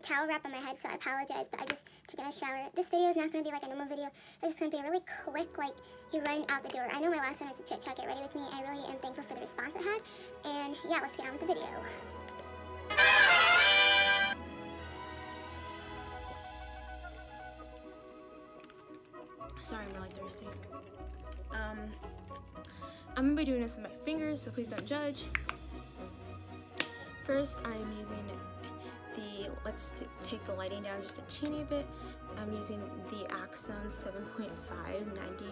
towel wrap on my head, so I apologize, but I just took a nice shower. This video is not going to be like a normal video. This is going to be a really quick, like, you run out the door. I know my last one was a chit chat, get ready with me. I really am thankful for the response it had. And yeah, let's get on with the video. Sorry, I'm really thirsty. I'm gonna be doing this with my fingers, so please don't judge. First, I'm using the, let's take the lighting down just a teeny bit. I'm using the Axone 7.5 90.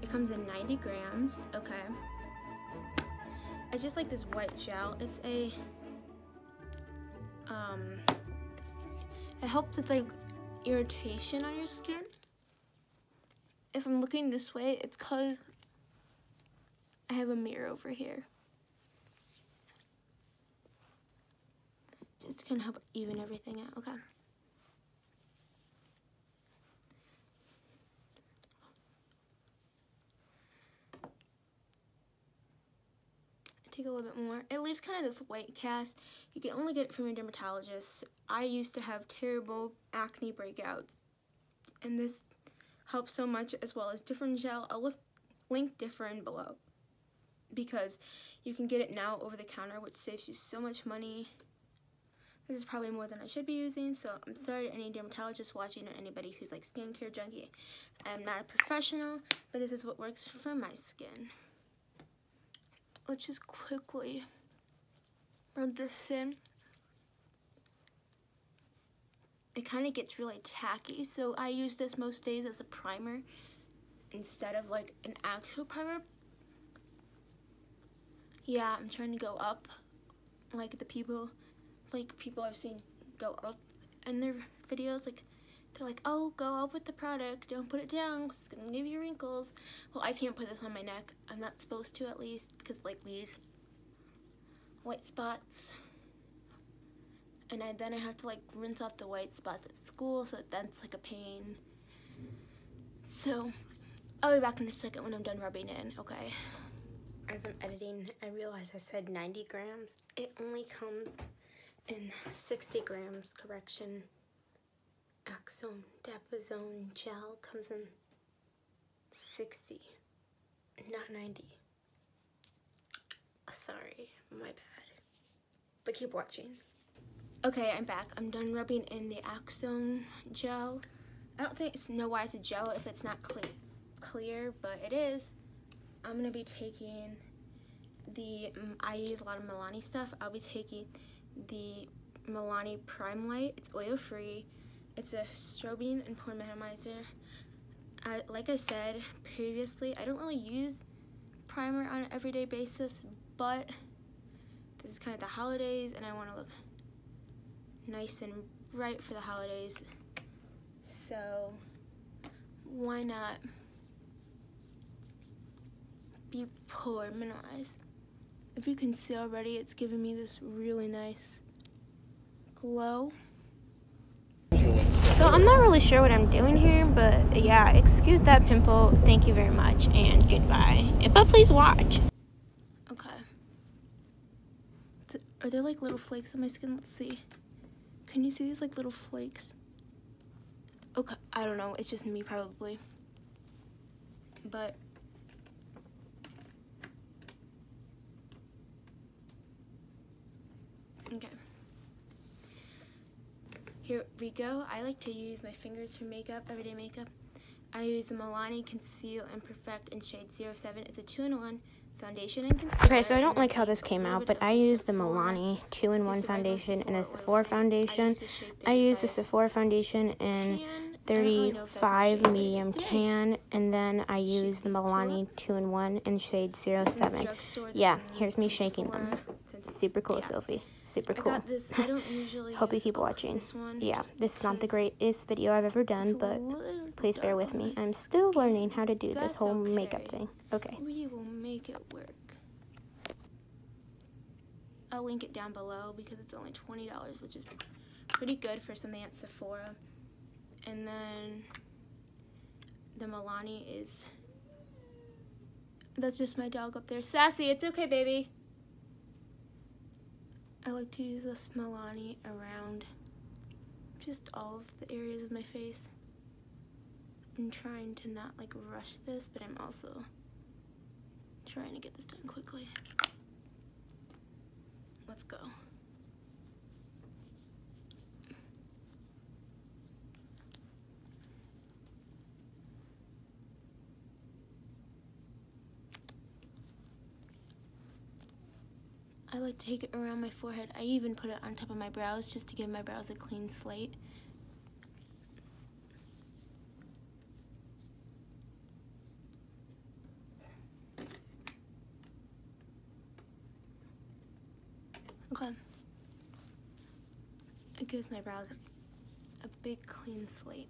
It comes in 90 grams, okay. I just like this white gel. It's a, it helps with like irritation on your skin. If I'm looking this way, it's because I have a mirror over here. Just to kind of help even everything out, okay? Take a little bit more. It leaves kind of this white cast. You can only get it from your dermatologist. I used to have terrible acne breakouts, and this helps so much, as well as different gel. I'll link different below because you can get it now over the counter, which saves you so much money. This is probably more than I should be using, so I'm sorry to any dermatologist watching or anybody who's like skincare junkie. I'm not a professional, but this is what works for my skin. Let's just quickly rub this in. It kind of gets really tacky, so I use this most days as a primer instead of like an actual primer. Yeah, I'm trying to go up like the people I've seen go up in their videos. Like, they're like, oh, go up with the product, don't put it down, 'cause it's gonna give you wrinkles. Well, I can't put this on my neck. I'm not supposed to, at least, because like these white spots. And then I have to like rinse off the white spots at school, so that's like a pain. So I'll be back in a second when I'm done rubbing in, okay? As I'm editing, I realized I said 90 grams. It only comes in 60 grams, correction. Axone Dapazone gel comes in 60, not 90. Sorry, my bad. But keep watching. Okay, I'm back. I'm done rubbing in the Axone gel. I don't know why it's a gel if it's not clear, but it is. I'm gonna be taking I use a lot of Milani stuff. I'll be taking the Milani Prime Light. It's oil-free. It's a strobing and pore minimizer. Like I said previously, I don't really use primer on an everyday basis, but this is kind of the holidays, and I want to look nice and bright for the holidays, so why not be pore minimized? If you can see already, it's giving me this really nice glow. So I'm not really sure what I'm doing here, but yeah, excuse that pimple. Thank you very much, and goodbye. But please watch. Okay. Are there like little flakes on my skin? Let's see. Can you see these like little flakes? Okay, I don't know. It's just me probably. But okay. Here we go. I like to use my fingers for makeup, everyday makeup. I use the Milani Conceal and Perfect in shade 07. It's a 2-in-1 foundation and concealer. Okay, so I don't like how this came out, but I use the Milani 2-in-1 foundation and a Sephora foundation. I use the Sephora foundation in 35 medium tan, and then I use the Milani 2-in-1 in shade 07. Yeah, here's me shaking them. Super cool, Sophie. Super cool. Hope you keep watching. Yeah, this is not the greatest video I've ever done, but please bear with me. I'm still learning how to do this whole makeup thing. Okay. We will make it work. I'll link it down below because it's only $20, which is pretty good for something at Sephora. And then the Milani is, that's just my dog up there. Sassy, it's okay, baby. I like to use this Milani around just all of the areas of my face. I'm trying to not like rush this, but I'm also trying to get this done quickly. Let's go. I like to take it around my forehead. I even put it on top of my brows just to give my brows a clean slate. Okay. It gives my brows a big clean slate.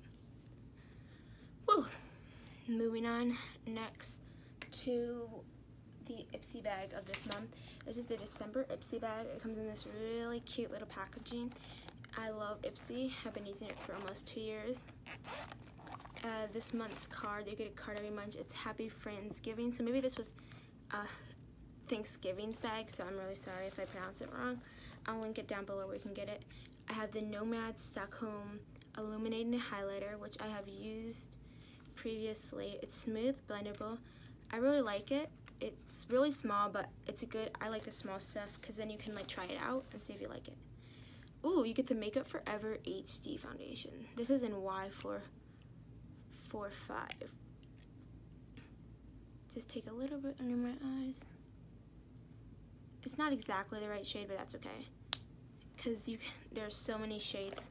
Woo! Moving on next to the Ipsy bag of this month. This is the December Ipsy bag. It comes in this really cute little packaging. I love Ipsy. I've been using it for almost 2 years. This month's card, you get a card every month. It's Happy Friendsgiving. So maybe this was Thanksgiving's bag, so I'm really sorry if I pronounce it wrong. I'll link it down below where you can get it. I have the Nomad Stockholm Illuminating Highlighter, which I have used previously. It's smooth, blendable. I really like it. It's really small, but it's good. I like the small stuff because then you can like try it out and see if you like it. Ooh, you get the Makeup Forever HD foundation. This is in Y445. Just take a little bit under my eyes. It's not exactly the right shade, but that's okay. Because there's so many shades.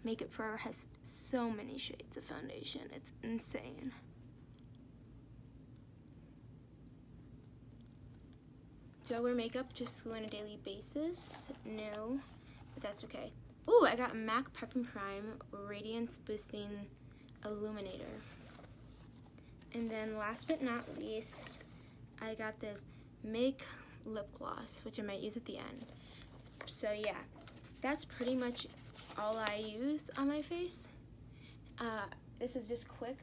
Makeup Forever has so many shades of foundation. It's insane. Do I wear makeup just on a daily basis? No, but that's okay. Ooh, I got MAC Prep and Prime Radiance Boosting Illuminator. And then last but not least, I got this Make Lip Gloss, which I might use at the end. So yeah, that's pretty much all I use on my face. This is just quick,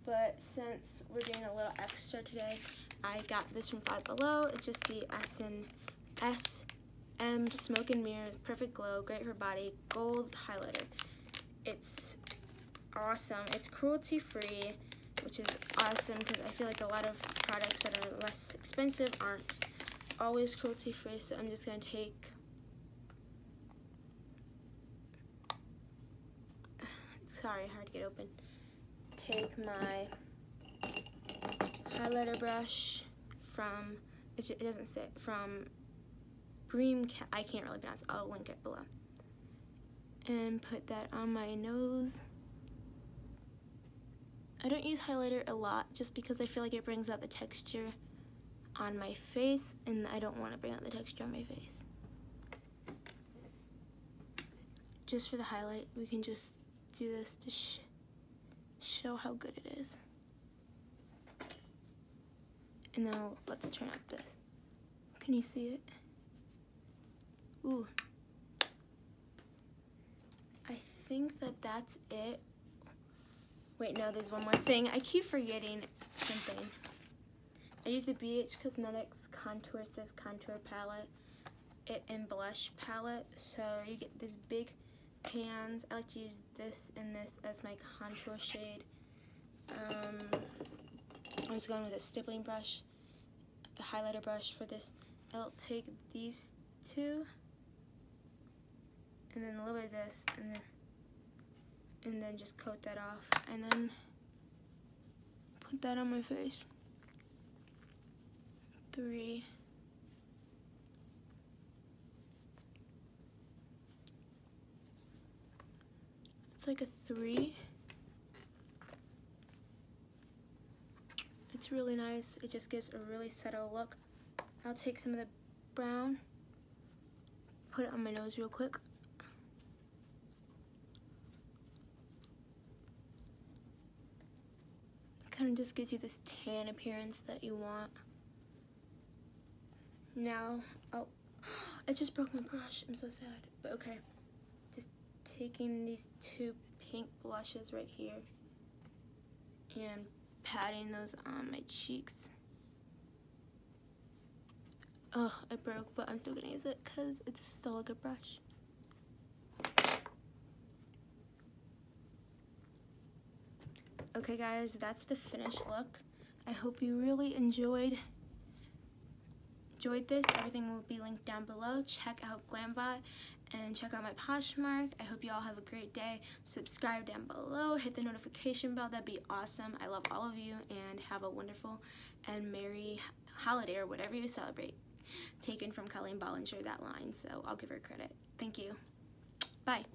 but since we're doing a little extra today, I got this from Five Below. It's just the SM Smoke and Mirrors Perfect Glow, great for body, gold highlighter. It's awesome. It's cruelty free, which is awesome because I feel like a lot of products that are less expensive aren't always cruelty free. So I'm just gonna take sorry, hard to get open. Take my highlighter brush from, it doesn't say, from Bream, I can't really pronounce it, I'll link it below. And put that on my nose. I don't use highlighter a lot just because I feel like it brings out the texture on my face, and I don't want to bring out the texture on my face. Just for the highlight, we can just do this to show how good it is. And now let's turn up this. Can you see it? Ooh. I think that's it. Wait, no, there's one more thing. I keep forgetting something. I use the BH Cosmetics Contour 6 Contour Palette and Blush Palette. So you get this big pans. I like to use this and this as my contour shade. I was going with a stippling brush, a highlighter brush for this. I'll take these two, and then a little bit of this, and then just coat that off, and then put that on my face. 3. It's like a 3. It's really nice. It just gives a really subtle look. I'll take some of the brown, put it on my nose real quick. It kind of just gives you this tan appearance that you want. Now, oh, I just broke my brush. I'm so sad, but okay. Just taking these 2 pink blushes right here and patting those on my cheeks. Oh, it broke, but I'm still gonna use it because it's still a good brush. Okay guys, that's the finished look. I hope you really enjoyed this. Everything will be linked down below. Check out Glambot and check out my Poshmark. I hope you all have a great day. Subscribe down below, hit the notification bell, that'd be awesome. I love all of you, and have a wonderful and merry holiday or whatever you celebrate. Taken from Colleen Bollinger, that line, so I'll give her credit. Thank you. Bye.